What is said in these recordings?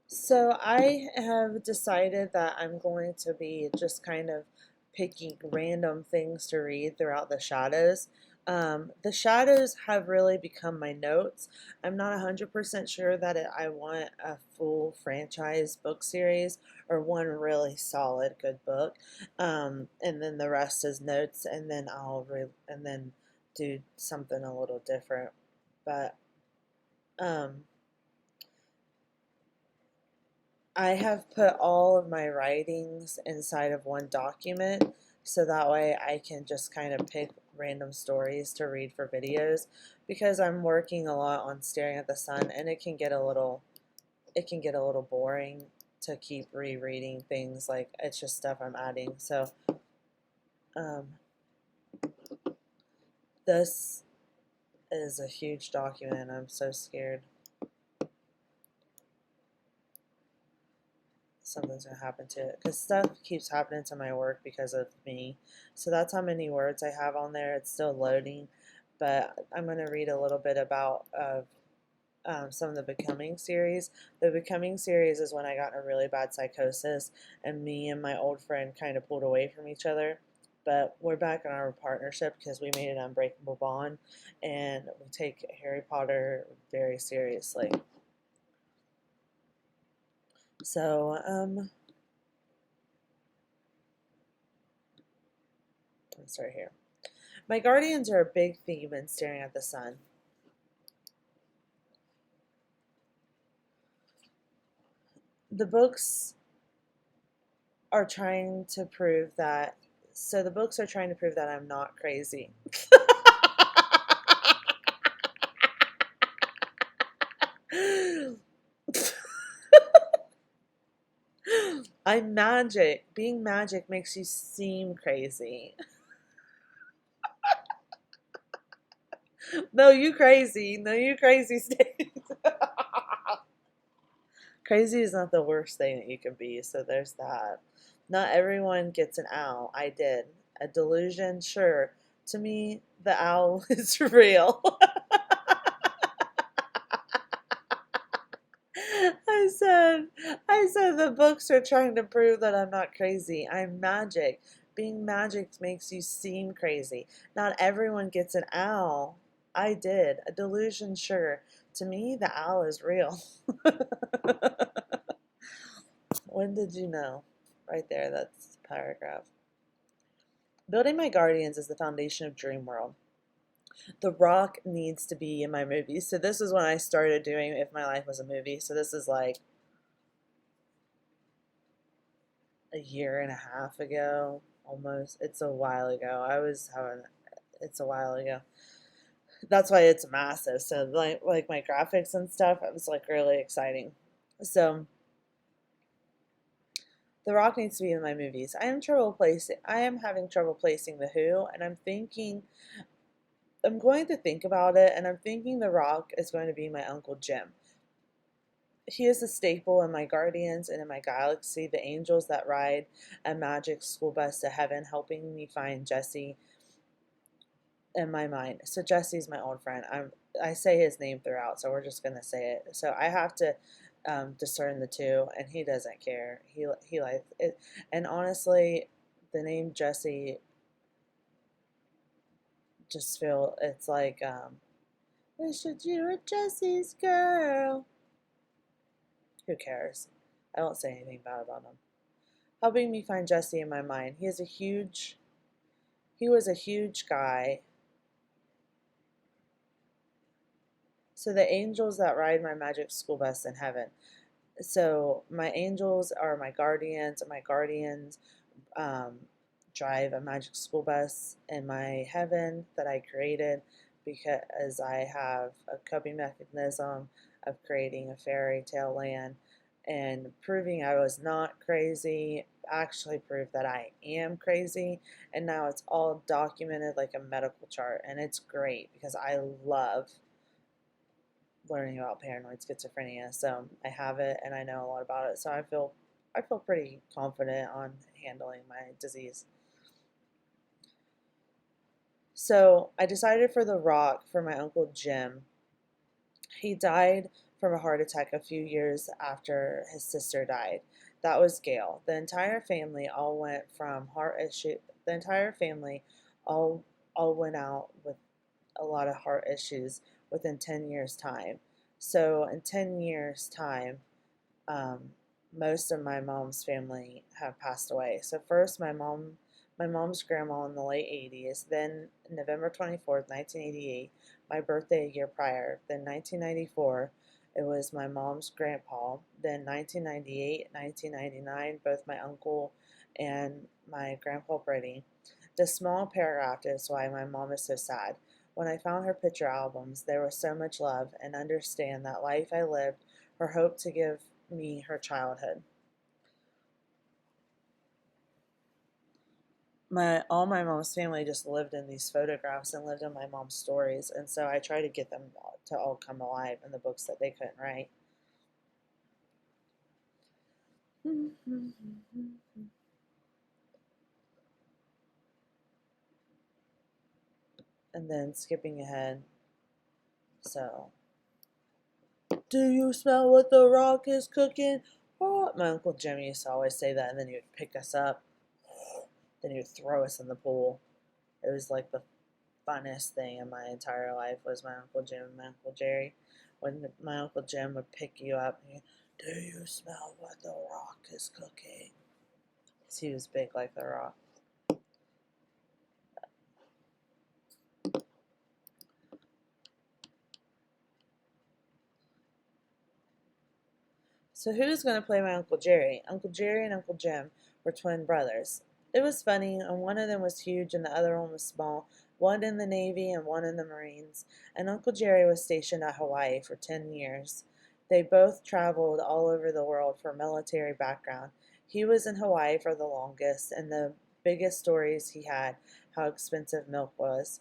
So I have decided that I'm going to be just kind of picking random things to read throughout the shadows. The shadows have really become my notes. I'm not 100% sure that I want a full franchise book series or one really solid good book, and then the rest is notes, and then and then do something a little different. But um, I have put all of my writings inside of one document so that way I can just kind of pick random stories to read for videos because I'm working a lot on staring at the sun and it can get a little boring to keep rereading things like it's just stuff I'm adding. So um, this is a huge document. I'm so scared something's gonna happen to it because stuff keeps happening to my work because of me. So that's how many words I have on there. It's still loading, but I'm gonna read a little bit about some of the Becoming series. The Becoming series is when I got in a really bad psychosis, and me and my old friend kind of pulled away from each other. But we're back in our partnership because we made an unbreakable bond, and we take Harry Potter very seriously. So, let's start here. My guardians are a big theme in Staring at the Sun. The books are trying to prove that, so the books are trying to prove that I'm not crazy. I'm magic. Being magic makes you seem crazy. No, you crazy. No, you crazy, Steve. Crazy is not the worst thing that you can be, so there's that. Not everyone gets an owl. I did. A delusion, sure. To me, the owl is real. I said, I said the books are trying to prove that I'm not crazy. I'm magic. Being magic makes you seem crazy. Not everyone gets an owl. I did. A delusion, sure. To me, the owl is real. When did you know? Right there, that's the paragraph. Building my guardians is the foundation of Dream World. The Rock needs to be in my movies. So this is when I started doing If My Life Was a Movie. So this is like a year and a half ago, almost. It's a while ago. It's a while ago. That's why it's massive. So like my graphics and stuff, it was like really exciting. So The Rock needs to be in my movies. I am having trouble placing The Who, and I'm going to think about it, and I'm thinking The Rock is going to be my Uncle Jim. He is a staple in my Guardians and in my galaxy, the angels that ride a magic school bus to heaven, helping me find Jesse in my mind. So Jesse's my old friend. I say his name throughout, so we're just gonna say it. So I have to discern the two, and he doesn't care. He likes it, and honestly, the name Jesse just feel it's like wish that you were Jesse's girl. Who cares? I won't say anything bad about him. Helping me find Jesse in my mind. He was a huge guy. So the angels that ride my magic school bus in heaven. So my angels are my guardians. My guardians um, drive a magic school bus in my heaven that I created because I have a coping mechanism of creating a fairy tale land and proving I was not crazy actually proved that I am crazy, and now it's all documented like a medical chart, and it's great because I love learning about paranoid schizophrenia. So I have it and I know a lot about it. So I feel pretty confident on handling my disease. So I decided for The Rock for my Uncle Jim. He died from a heart attack a few years after his sister died. That was Gail. The entire family all went from heart issue. The entire family all all went out with a lot of heart issues within 10 years time. So in 10 years time, um, most of my mom's family have passed away. So first my mom's grandma in the late 80s, then November 24th, 1988, my birthday a year prior, then 1994, it was my mom's grandpa, then 1998, 1999, both my uncle and my grandpa Brady. The small paragraph is why my mom is so sad. When I found her picture albums, there was so much love and understand that life I lived, her hope to give me her childhood. All my mom's family just lived in these photographs and lived in my mom's stories, and so I try to get them to all come alive in the books that they couldn't write. And then skipping ahead, so do you smell what the rock is cooking? Oh, my Uncle Jim used to always say that, and then he would pick us up, then he would throw us in the pool. It was like the funnest thing in my entire life was my Uncle Jim and my Uncle Jerry. When my Uncle Jim would pick you up, and do you smell what the rock is cooking? Because he was big like the rock. So who's going to play my Uncle Jerry? Uncle Jerry and Uncle Jim were twin brothers. It was funny, and one of them was huge and the other one was small, one in the Navy and one in the Marines, and Uncle Jerry was stationed at Hawaii for 10 years. They both traveled all over the world for military background. He was in Hawaii for the longest, and the biggest stories he had how expensive milk was.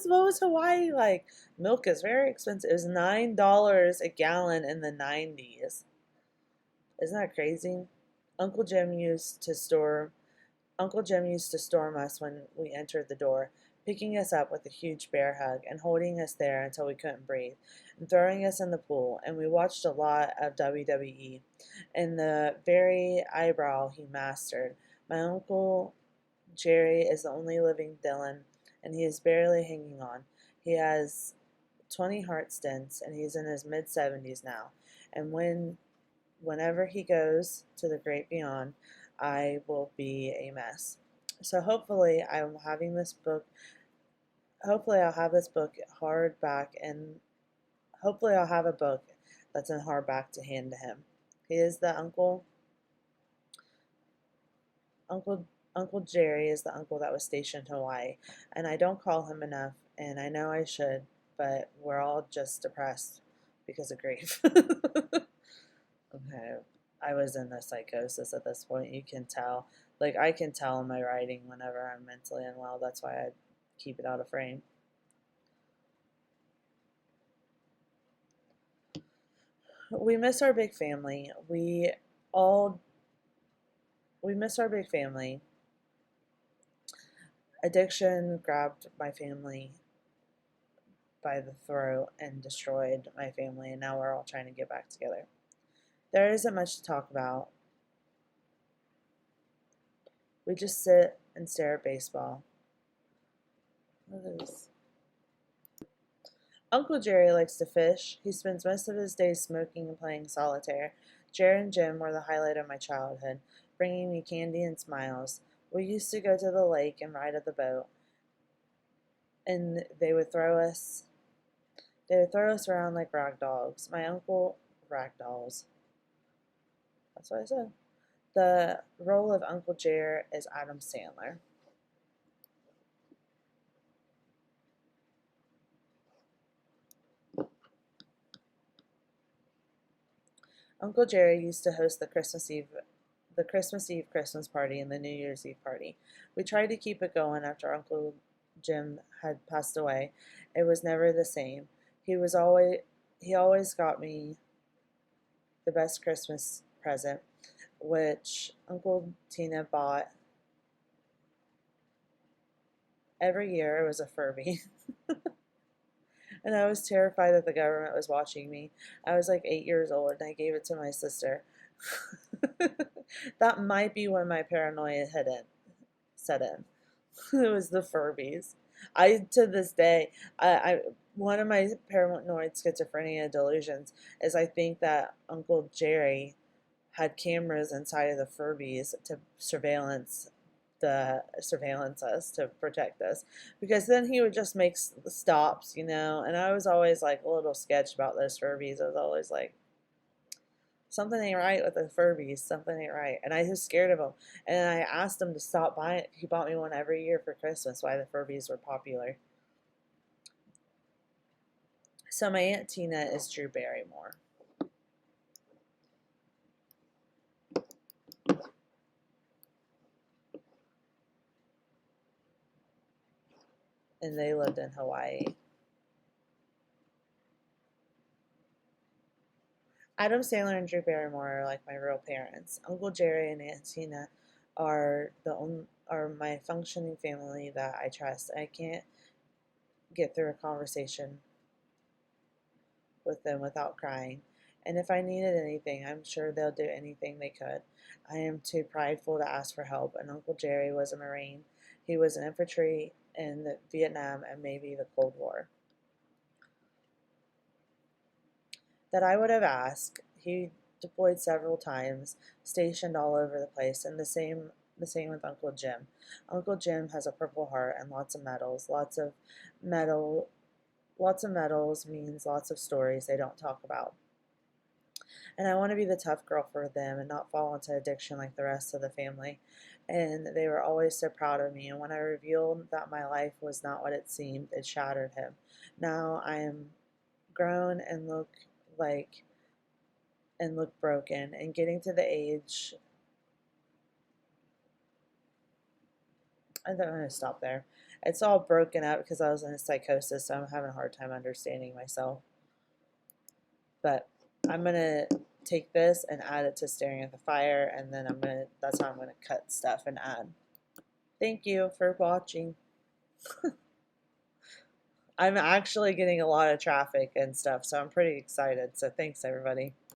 What was Hawaii like? Milk is very expensive. It was $9 a gallon in the 90s. Isn't that crazy? Uncle Jim used to storm Uncle Jim used to storm us when we entered the door, picking us up with a huge bear hug and holding us there until we couldn't breathe, and throwing us in the pool. And we watched a lot of WWE, and the very eyebrow he mastered. My Uncle Jerry is the only living Dylan, and he is barely hanging on. He has 20 heart stents, and he's in his mid 70s now. And whenever he goes to the great beyond, I will be a mess. So hopefully I'll have this book hardback, and hopefully I'll have a book that's in hardback to hand to him. He is the uncle Uncle Jerry is the uncle that was stationed in Hawaii, and I don't call him enough, and I know I should, but we're all just depressed because of grief. Okay, I was in a psychosis at this point. You can tell. Like, I can tell in my writing whenever I'm mentally unwell. That's why I keep it out of frame. We miss our big family. All we miss our big family. Addiction grabbed my family by the throat and destroyed my family, and now we're all trying to get back together. There isn't much to talk about. We just sit and stare at baseball. What is Uncle Jerry likes to fish. He spends most of his days smoking and playing solitaire. Jerry and Jim were the highlight of my childhood, bringing me candy and smiles. We used to go to the lake and ride at the boat, and they would throw us around like rag dogs. My uncle rag dolls. That's what I said. The role of Uncle Jerry is Adam Sandler. Uncle Jerry used to host the Christmas party and the New Year's Eve party. We tried to keep it going after Uncle Jim had passed away. It was never the same. He was always he always got me the best Christmas present, which Uncle Tina bought every year. It was a Furby. And I was terrified that the government was watching me. I was like 8 years old and I gave it to my sister. That might be when my paranoia set in. It was the Furbies. I to this day, I one of my paranoid schizophrenia delusions is I think that Uncle Jerry had cameras inside of the Furbies to surveillance us to protect us, because then he would just make stops, and I was always like a little sketched about those Furbies. I was always like, something ain't right with the Furbies, something ain't right, and I was scared of them. And I asked him to stop buying it. He bought me one every year for Christmas. Why the Furbies were popular. So my Aunt Tina is Drew Barrymore. And they lived in Hawaii. Adam Sandler and Drew Barrymore are like my real parents. Uncle Jerry and Aunt Tina are my functioning family that I trust. I can't get through a conversation with them without crying. And if I needed anything, I'm sure they'll do anything they could. I am too prideful to ask for help, and Uncle Jerry was a Marine. He was in infantry in Vietnam and maybe the Cold War. That I would have asked. He deployed several times, stationed all over the place, and the same with Uncle Jim. Uncle Jim has a Purple Heart and lots of medals. Lots of medals means lots of stories they don't talk about. And I want to be the tough girl for them and not fall into addiction like the rest of the family. And they were always so proud of me. And when I revealed that my life was not what it seemed, it shattered him. Now I am grown and like look broken and getting to the age. I think I'm going to stop there. It's all broken up because I was in a psychosis, so I'm having a hard time understanding myself. But I'm going to take this and add it to Staring at the Fire, and then that's how I'm going to cut stuff and add. Thank you for watching. I'm actually getting a lot of traffic and stuff, so I'm pretty excited. So thanks, everybody.